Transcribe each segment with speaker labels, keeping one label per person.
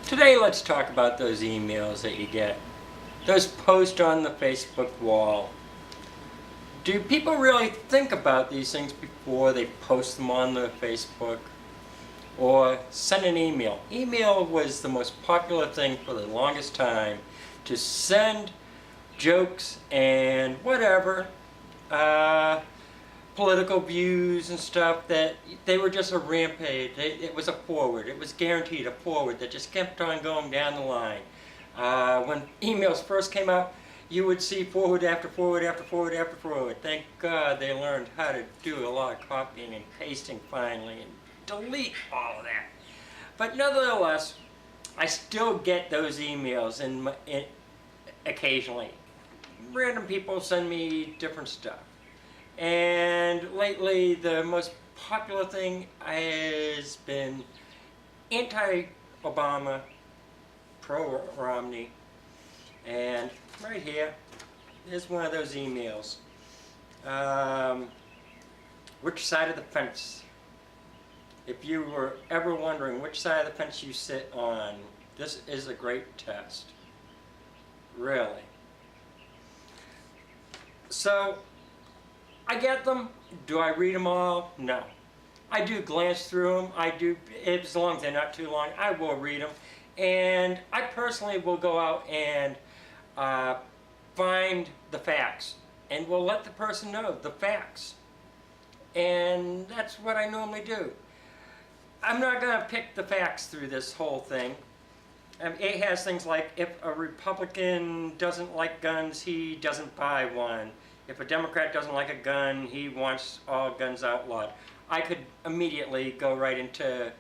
Speaker 1: Today, let's talk about those emails that you get, those posts on the Facebook wall. Do people really think about these things before they post them on the Facebook? Or send an email? Email was the most popular thing for the longest time to send jokes and whatever, political views and stuff, that they were just a rampage. It was a forward. It was guaranteed a forward that just kept on going down the line. When emails first came out, you would see forward after forward after forward after forward. Thank God they learned how to do a lot of copying and pasting finally and delete all of that. But nevertheless, I still get those emails occasionally. Random people send me different stuff. And lately, the most popular thing has been anti-Obama, pro-Romney. And right here is one of those emails. Which side of the fence? If you were ever wondering which side of the fence you sit on, this is a great test. Really. So, I get them. Do I read them all? No. I do glance through them. I do, as long as they're not too long, I will read them. And I personally will go out and find the facts. And will let the person know the facts. And that's what I normally do. I'm not going to pick the facts through this whole thing. It has things like, if a Republican doesn't like guns, he doesn't buy one. If a Democrat doesn't like a gun, he wants all guns outlawed. I could immediately go right into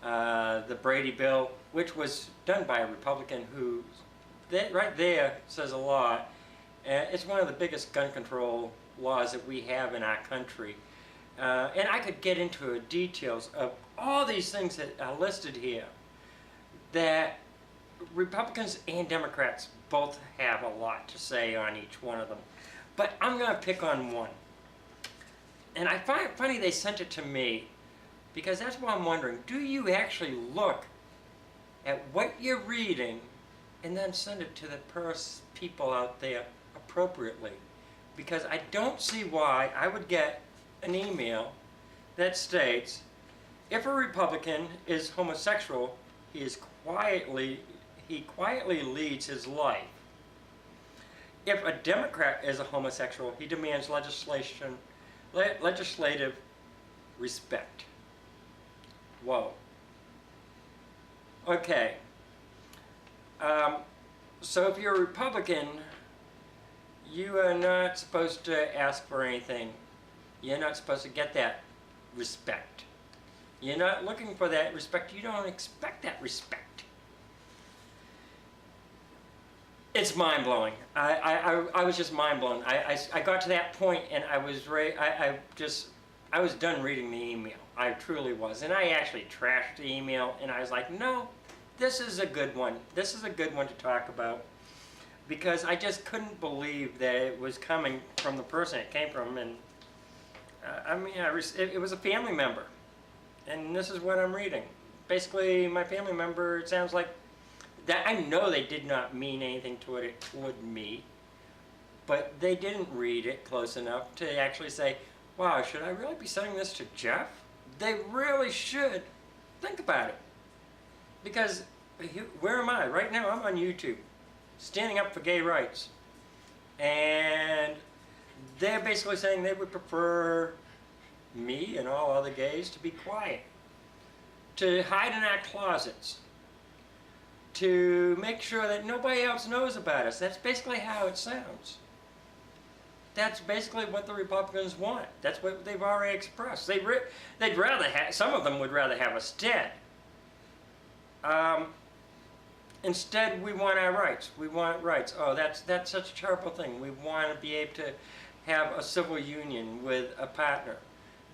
Speaker 1: the Brady bill, which was done by a Republican who, right there, says a lot. It's one of the biggest gun control laws that we have in our country. And I could get into the details of all these things that are listed here that Republicans and Democrats both have a lot to say on each one of them. But I'm going to pick on one. And I find it funny they sent it to me, because that's why I'm wondering, do you actually look at what you're reading and then send it to the people out there appropriately? Because I don't see why I would get an email that states, if a Republican is homosexual, he quietly leads his life. If a Democrat is a homosexual, he demands legislative respect. Whoa. Okay. So if you're a Republican, you are not supposed to ask for anything. You're not supposed to get that respect. You're not looking for that respect. You don't expect that respect. It's mind-blowing. I was just mind-blown. I got to that point and I was I was done reading the email. I truly was. And I actually trashed the email and I was like, no, this is a good one. This is a good one to talk about. Because I just couldn't believe that it was coming from the person it came from. And it was a family member. And this is what I'm reading. Basically, my family member, it sounds like, that I know they did not mean anything toward me, but they didn't read it close enough to actually say, wow, should I really be sending this to Jeff? They really should think about it. Because where am I? Right now I'm on YouTube, standing up for gay rights. And they're basically saying they would prefer me and all other gays to be quiet, to hide in our closets, to make sure that nobody else knows about us. That's basically how it sounds. That's basically what the Republicans want. That's what they've already expressed. They'd rather have, some of them would rather have us dead. Instead, we want our rights. We want rights. Oh, that's such a terrible thing. We want to be able to have a civil union with a partner.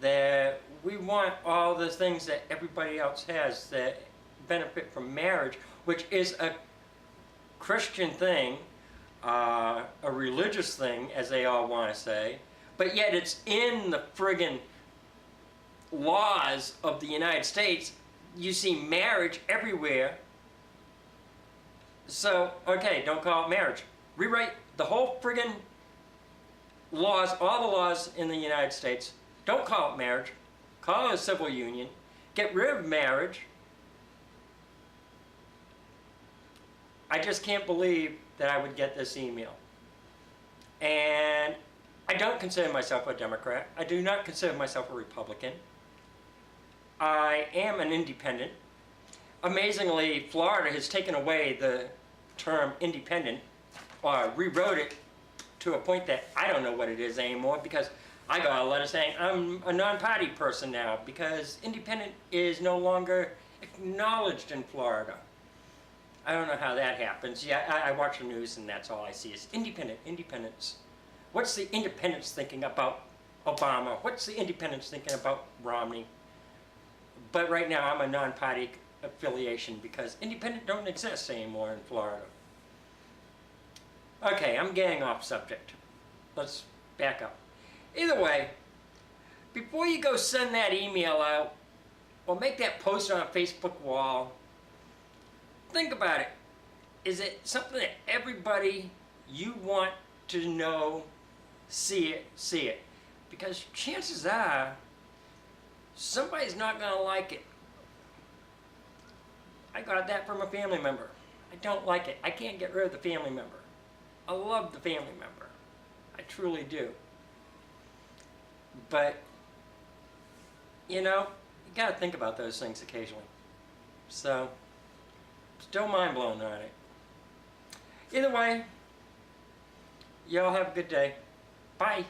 Speaker 1: That we want all the things that everybody else has that benefit from marriage, which is a Christian thing, a religious thing, as they all want to say, but yet it's in the friggin' laws of the United States. You see marriage everywhere So, okay, don't call it marriage. Rewrite the whole friggin' laws, all the laws in the United States. Don't call it marriage. Call it a civil union. Get rid of marriage. I just can't believe that I would get this email. And I don't consider myself a Democrat. I do not consider myself a Republican. I am an independent. Amazingly, Florida has taken away the term independent, or rewrote it to a point that I don't know what it is anymore, because I got a letter saying I'm a non-party person now because independent is no longer acknowledged in Florida. I don't know how that happens. Yeah, I watch the news and that's all I see is independence. What's the independents thinking about Obama? What's the independents thinking about Romney? But right now I'm a non-party affiliation because independent don't exist anymore in Florida. Okay, I'm getting off subject. Let's back up. Either way, before you go send that email out or make that post on a Facebook wall, think about it. Is it something that everybody you want to know, see it? Because chances are, somebody's not going to like it. I got that from a family member. I don't like it. I can't get rid of the family member. I love the family member. I truly do. But, you know, you got to think about those things occasionally. So, still mind blown on it. Either way, y'all have a good day. Bye.